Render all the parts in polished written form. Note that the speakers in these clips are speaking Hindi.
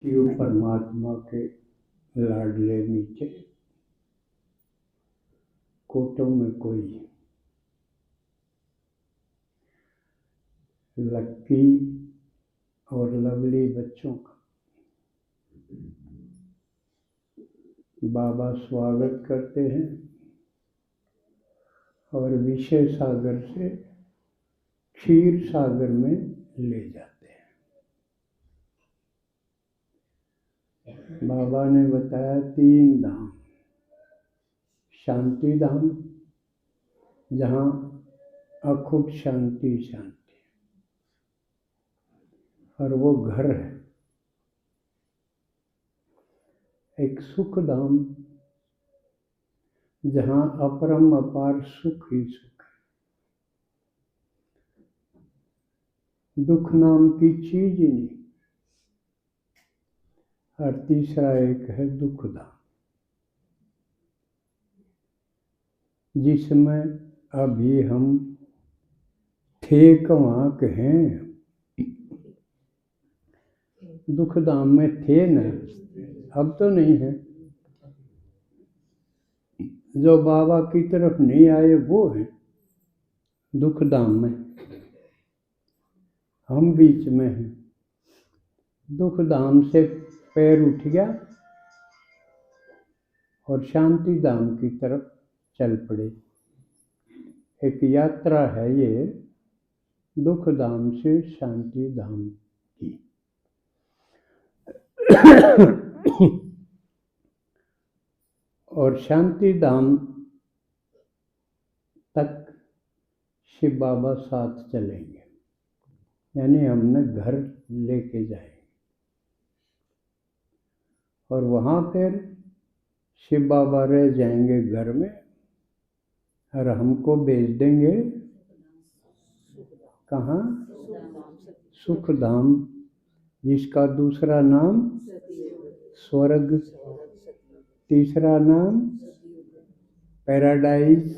शिव परमात्मा के लाडले नीचे कोटों में कोई लक्की और लवली बच्चों का बाबा स्वागत करते हैं और विषय सागर से क्षीर सागर में ले जाते हैं। बाबा ने बताया 3 धाम। शांति धाम, जहाँ अखुट शांति शांति, और वो घर है। एक सुख धाम, जहाँ अपरम अपार सुख ही सुख है, दुख नाम की चीज ही नहीं। और तीसरा एक है दुख धाम, जिसमें अभी हम ठेक वाक हैं। दुख धाम में थे न, अब तो नहीं है। जो बाबा की तरफ नहीं आए वो है दुख धाम में। हम बीच में हैं। दुख धाम से पैर उठ गया और शांति धाम की तरफ चल पड़े। एक यात्रा है ये दुख धाम से शांति धाम की। और शांति धाम तक शिव बाबा साथ चलेंगे, यानी हमने घर लेके जाएंगे। और वहाँ फिर शिव बाबा रह जाएंगे घर में और हमको भेज देंगे कहाँ? सुख धाम, जिसका दूसरा नाम स्वर्ग, तीसरा नाम पैराडाइज,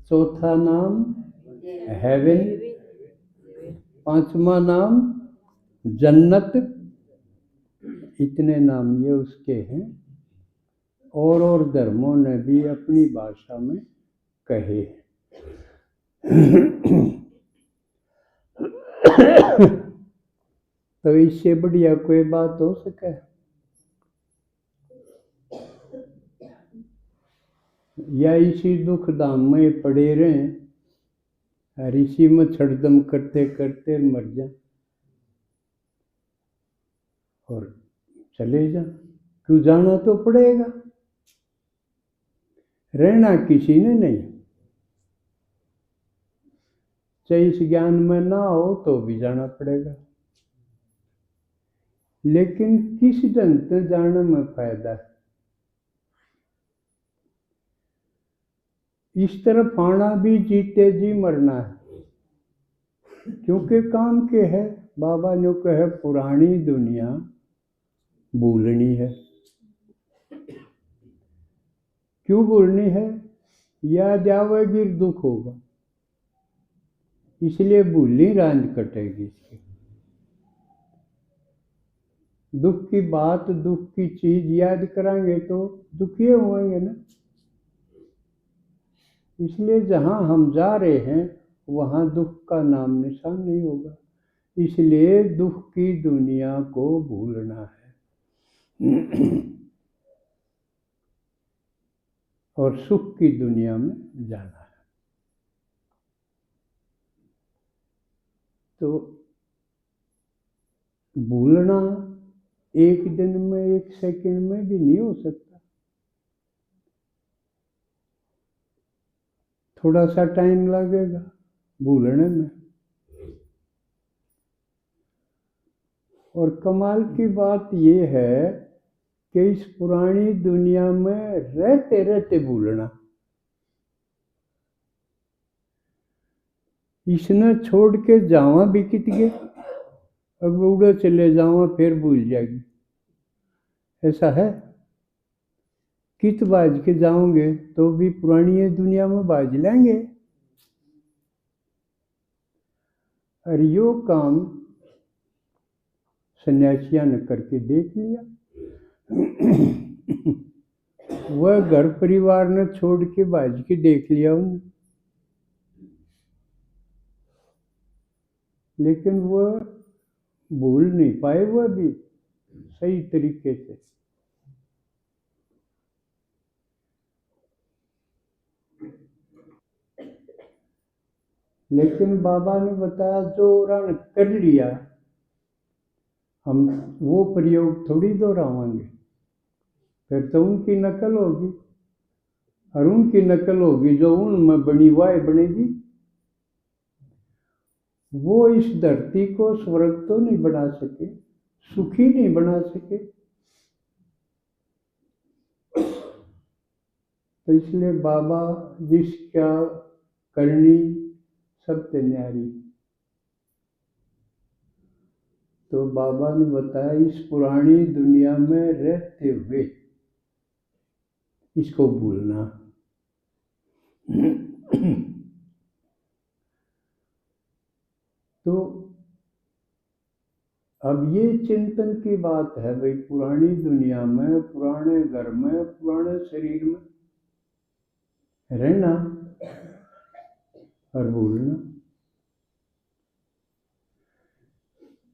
चौथा नाम हेवन, पांचवा नाम जन्नत। इतने नाम ये उसके हैं। और धर्मों ने भी अपनी भाषा में कहे। तो इससे बढ़िया कोई बात हो सके? या इसी दुख धाम में पड़े रहें और इसी में छड़दम करते करते मर जाए और चले जा। क्यों जाना तो पड़ेगा, रहना किसी ने नहीं। चाहे इस ज्ञान में ना हो तो भी जाना पड़ेगा। लेकिन किस ढंग से जाने में फायदा है? इस तरफ आना भी जीते जी मरना है, क्योंकि काम के है। बाबा ने कहे पुरानी दुनिया भूलनी है। क्यों भूलनी है? याद आवेगी दुख होगा, इसलिए भूलनी रांझ कटेगी इसकी। दुख की बात, दुख की चीज याद कराएंगे तो दुखी होंगे ना। इसलिए जहाँ हम जा रहे हैं वहाँ दुख का नाम निशान नहीं होगा। इसलिए दुख की दुनिया को भूलना है और सुख की दुनिया में जाना है। तो भूलना एक दिन में, एक सेकंड में भी नहीं हो सकता। थोड़ा सा टाइम लगेगा भूलने में। और कमाल की बात यह है कि इस पुरानी दुनिया में रहते रहते भूलना। इसने छोड़ के जावा भी कित गए, अब उड़े चले जावा फिर भूल जाएगी। ऐसा है? कित बाज के जाओगे तो भी पुरानी दुनिया में बाज लेंगे। और यो काम सन्यासियों ने करके देख लिया। वह घर परिवार ने छोड़ के बाज के देख लिया उन्हें, लेकिन वह भूल नहीं पाए वह भी सही तरीके से। लेकिन बाबा ने बताया जो रण कर लिया हम वो प्रयोग थोड़ी दोहरावांगे, फिर तो उनकी नकल होगी, और उनकी नकल होगी जो उनमें बनी वाह बनेगी। वो इस धरती को स्वर्ग तो नहीं बना सके, सुखी नहीं बना सके, तो इसलिए बाबा जिसका करनी सबसे न्यारी। तो बाबा ने बताया इस पुरानी दुनिया में रहते हुए इसको भूलना। तो अब ये चिंतन की बात है भाई, पुरानी दुनिया में, पुराने घर में, पुराने शरीर में रहना और भूलना।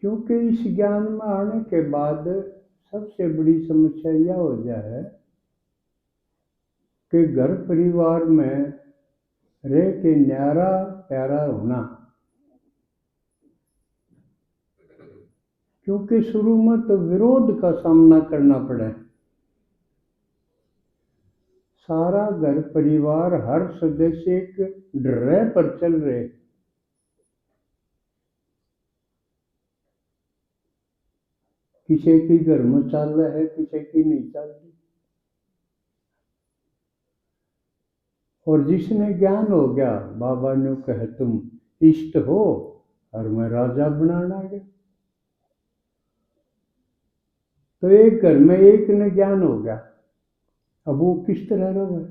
क्योंकि इस ज्ञान में आने के बाद सबसे बड़ी समस्या यह हो जाए कि घर परिवार में रह के न्यारा प्यारा होना। क्योंकि शुरू में तो विरोध का सामना करना पड़ा, सारा घर परिवार हर सदस्य एक डर पर चल रहे, किसी की घर में चल रहा है, किसी की नहीं चल रही। और जिसने ज्ञान हो गया, बाबा ने कहा तुम इष्ट हो और मैं राजा बनाना गया। तो एक घर में एक ने ज्ञान हो गया, अब वो किस तरह रहे?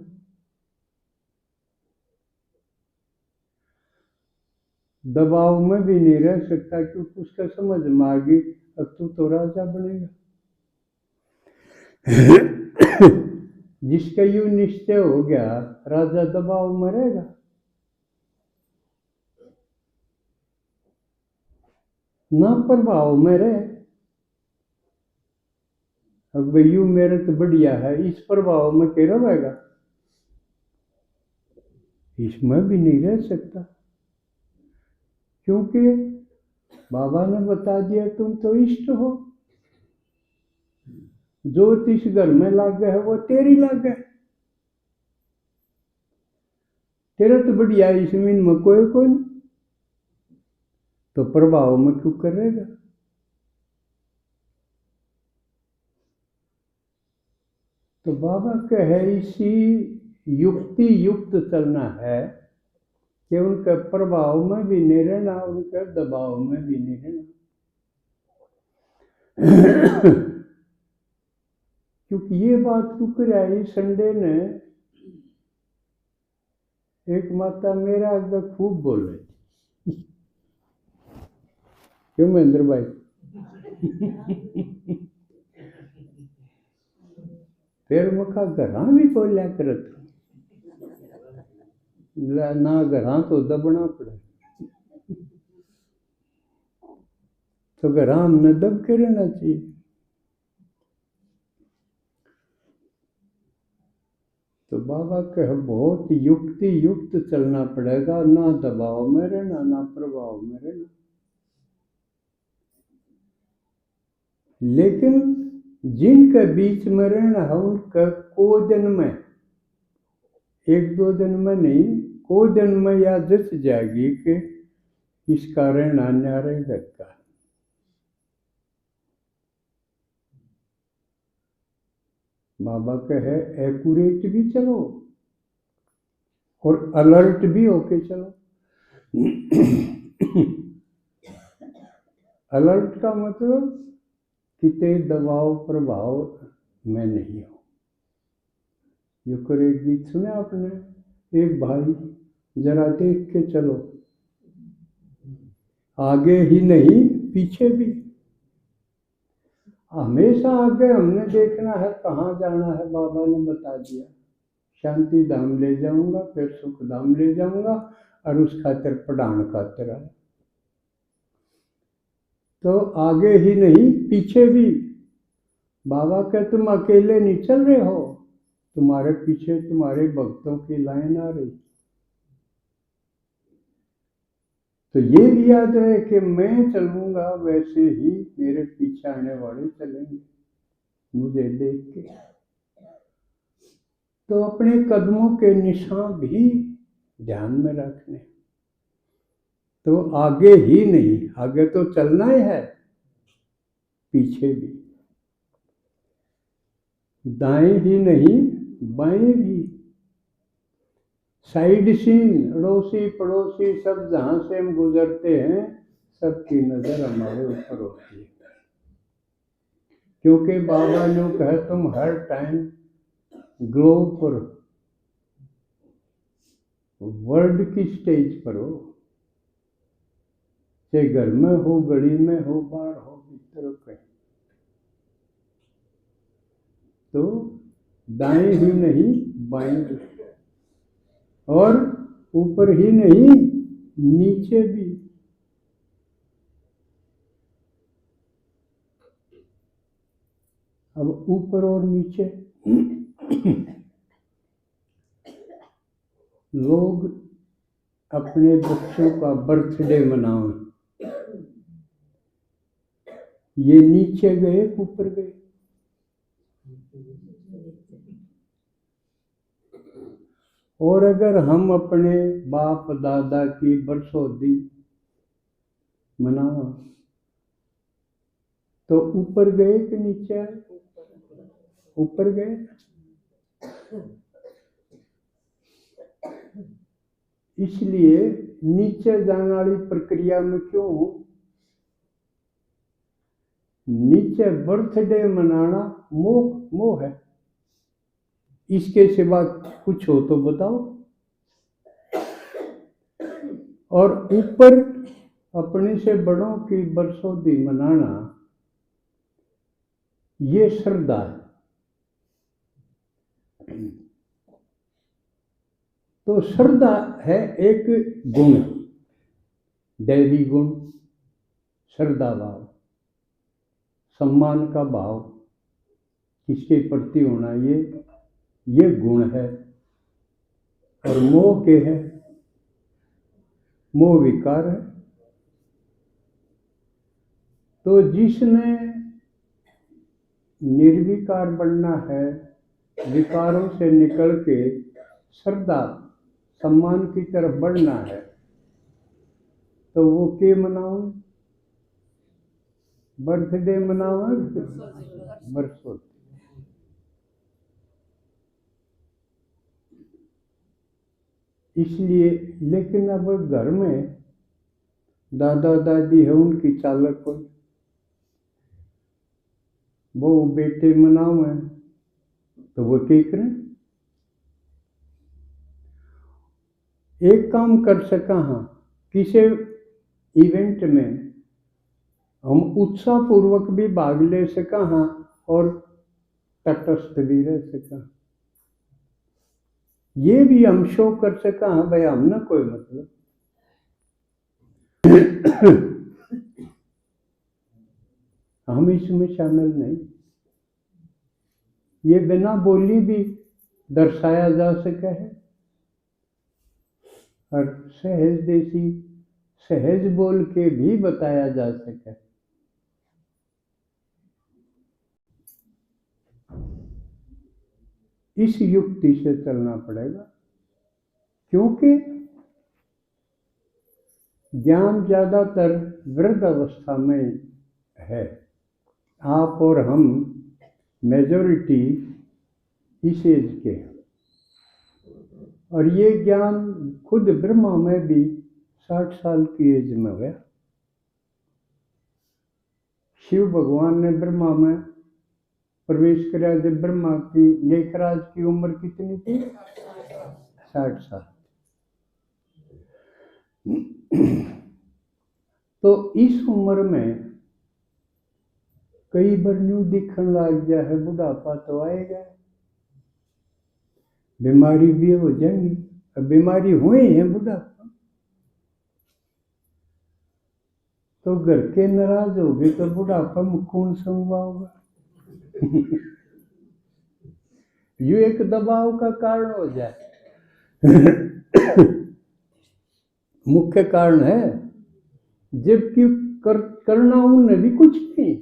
दबाव में भी नहीं रह सकता, क्योंकि उसका समझ में आ गई अब तू तो राजा बनेगा। जिसका यूं निश्चय हो गया, राजा दबाव में रहेगा। ना प्रभाव में रहे, अब यू मेरे तो बढ़िया है, इस प्रभाव में क्या रहेगा? इसमें भी नहीं रह सकता, क्योंकि बाबा ने बता दिया तुम तो इष्ट हो, जो तिस घर में लाग है वो तेरी लाग है, तेरा तो बढ़िया इसमें में कोई नहीं, तो प्रभाव में क्यों करेगा? तो बाबा कहे इसी युक्ति युक्त चलना है कि उनके प्रभाव में भी नहीं रहना, उनके दबाव में भी नहीं रहना। क्योंकि ये बात क्यों कराई, संडे ने एक माता मेरा अगर खूब बोल रही, क्यों महेंद्र भाई? फिर मुखा घरा भी बोलिया करत, ना घरा तो दबना पड़े, तो घरा हमने दब के रहना चाहिए। तो बाबा कहे बहुत युक्ति युक्त चलना पड़ेगा, ना दबाव में रहना, ना प्रभाव में रहना। लेकिन जिनके बीच में रहना है उनका को दिन में, एक दो दिन में नहीं, को दिन में या जच जाएगी कि इसका रहना न्यारे लगता। बाबा कहे एक्यूरेट भी चलो और अलर्ट भी होके चलो। अलर्ट का मतलब कितने दबाव प्रभाव में नहीं हो। जो कर एक गीत सुने आपने, एक भाई जरा देख के चलो, आगे ही नहीं पीछे भी। हमेशा आगे हमने देखना है कहाँ जाना है, बाबा ने बता दिया। शांति धाम ले जाऊंगा, फिर सुख धाम ले जाऊंगा, और उस खातिर पढ़ान खातिर आया। तो आगे ही नहीं पीछे भी बाबा के तुम अकेले नहीं चल रहे हो, तुम्हारे पीछे तुम्हारे भक्तों की लाइन आ रही। तो ये भी याद रहे कि मैं चलूंगा वैसे ही मेरे पीछे आने वाले चलेंगे मुझे देख के। तो अपने कदमों के निशान भी ध्यान में रखने। तो आगे ही नहीं, आगे तो चलना ही है, पीछे भी, दाएं ही नहीं बाएं भी, साइड सीन, अड़ोसी पड़ोसी सब जहां से हम गुजरते हैं सबकी नजर हमारे ऊपर होती है। क्योंकि बाबा ने कहा तुम हर टाइम ग्लोब पर, वर्ल्ड की स्टेज पर हो, चाहे घर में हो, गली में हो, बाहर हो, भीतर हो, कहीं। तो दाएं ही नहीं बाएं भी, और ऊपर ही नहीं नीचे भी। अब ऊपर और नीचे लोग अपने बच्चों का बर्थडे मनाओ, ये नीचे गए ऊपर गए। और अगर हम अपने बाप दादा की बरसोदी मनाओ तो ऊपर गए कि नीचे आए? ऊपर गए। इसलिए नीचे जाने वाली प्रक्रिया में क्यों नीचे बर्थडे मनाना मोह है। इसके सिवा कुछ हो तो बताओ। और ऊपर अपने से बड़ों की बरसोदी मनाना ये श्रद्धा है। तो श्रद्धा है एक गुण, दैवी गुण, श्रद्धा भाव, सम्मान का भाव किसके प्रति होना, ये गुण है। और मोह के है, मोह विकार है। तो जिसने निर्विकार बनना है, विकारों से निकल के श्रद्धा सम्मान की तरफ बढ़ना है, तो वो के मनाओ, बर्थडे मनाओ, बरसों। इसलिए लेकिन अब घर में दादा दादी है, उनकी चालक कोई, वो बेटे मनाओ है तो वो क्या करें। एक काम कर सका, हाँ, किसी इवेंट में हम उत्साह पूर्वक भी भाग ले सका, हाँ, और तटस्थ भी रह सका। ये भी हम शो कर सका, हाँ भाई हमने कोई मतलब हम इसमें शामिल नहीं। ये बिना बोली भी दर्शाया जा सका है, और सहज देसी सहज बोल के भी बताया जा सका। इस युक्ति से चलना पड़ेगा, क्योंकि ज्ञान ज्यादातर वृद्ध अवस्था में है। आप और हम मेजॉरिटी इस एज के हैं, और ये ज्ञान खुद ब्रह्मा में भी 60 साल की एज में हुआ। शिव भगवान ने ब्रह्मा में प्रवेश किया जब ब्रह्मा की लेखराज की उम्र कितनी थी? 60 साल। तो इस उम्र में कई बार न्यू दिखने लग गया है, बुढ़ापा तो आएगा, बीमारी भी हो जाएंगी। अब बीमारी हुई है बुढ़ापा, तो घर के नाराज हो गए तो बुढ़ापा में कौन संभाओगा? ये एक दबाव का कारण हो जाए। मुख्य कारण है, जबकि करना उन्हें भी कुछ नहीं।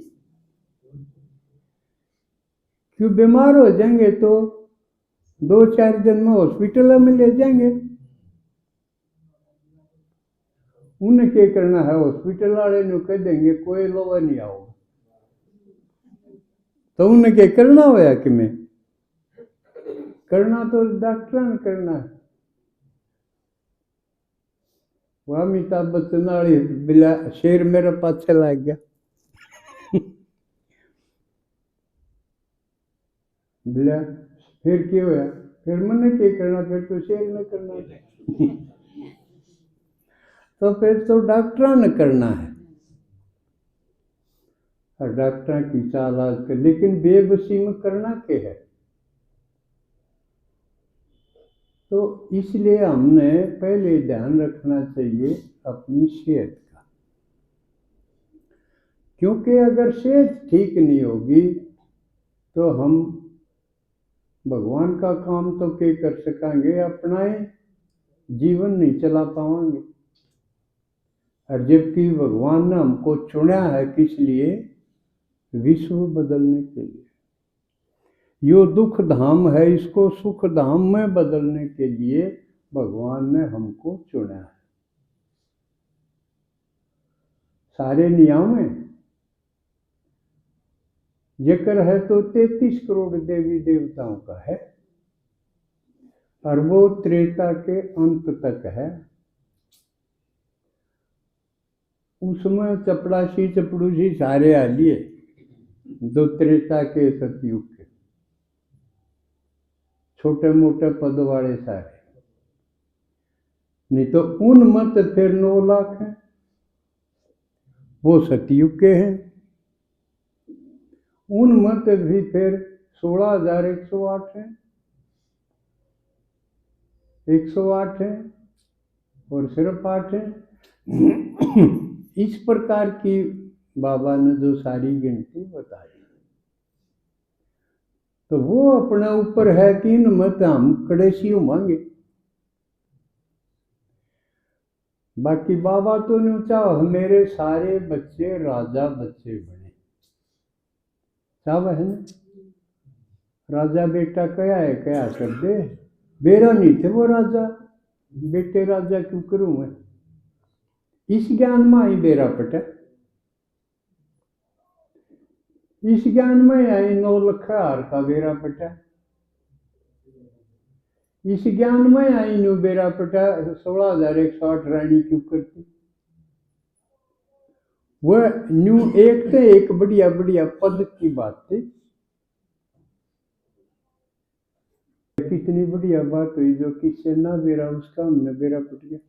क्यों बीमार हो जाएंगे तो 2-4 दिन में हॉस्पिटल में ले जाएंगे। उन्हें क्या करना है? हॉस्पिटल वाले ने कह देंगे कोई लोग नहीं आओगे, तो उन्हें क्या करना होया कि मैं करना तो डॉक्टर ने करना है। वो अमिताभ बच्चन वाली बिला शेर मेरे पाछे लग गया। बिला फिर क्या होया? फिर मैंने क्या करना? फिर तो शेर ने करना है। तो फिर तो डॉक्टर ने करना है, और डॉक्टर की चाल आज, लेकिन बेबसी में करना क्या है? तो इसलिए हमने पहले ध्यान रखना चाहिए अपनी सेहत का, क्योंकि अगर सेहत ठीक नहीं होगी तो हम भगवान का काम तो क्या कर सकेंगे? अपना जीवन नहीं चला पाएंगे। और जबकि भगवान ने हमको चुना है किस लिए? विश्व बदलने के लिए। यो दुख धाम है, इसको सुख धाम में बदलने के लिए भगवान ने हमको चुना है। सारे नियम है, जिक्र है तो 33 करोड़ देवी देवताओं का है, और वो त्रेता के अंत तक है। उसमें चपड़ासी चपड़ूसी सारे आ लिए, जो त्रेता के सतयुग के छोटे मोटे पद वाले सारे, नहीं तो उन मत फिर 9 लाख हैं, वो सतयुग के हैं। उन मत भी फिर 16,108 हैं, 108 हैं, और सिर्फ 8 हैं। इस प्रकार की बाबा ने जो सारी गिनती बताई, तो वो अपने ऊपर है कि इन मत हम कड़ेसी मांगे। बाकी बाबा तो नहीं चाह मेरे सारे बच्चे राजा बच्चे बने, चाह है ना? राजा बेटा क्या है, क्या कर दे? बेरा नहीं थे वो राजा, बेटे राजा क्यों करूं मैं? इस ज्ञान में आई बेरा पटा, इस ज्ञान में आई 9 लखार का बेरा पटा, इस ज्ञान में आई न्यू बेरा पटा 16,108 रानी क्यों करती? वह न्यू एक से एक बढ़िया बढ़िया पद की बात थी। कितनी बढ़िया बात हुई, जो किससे ना बेरा उसका हमने बेरा पट गया।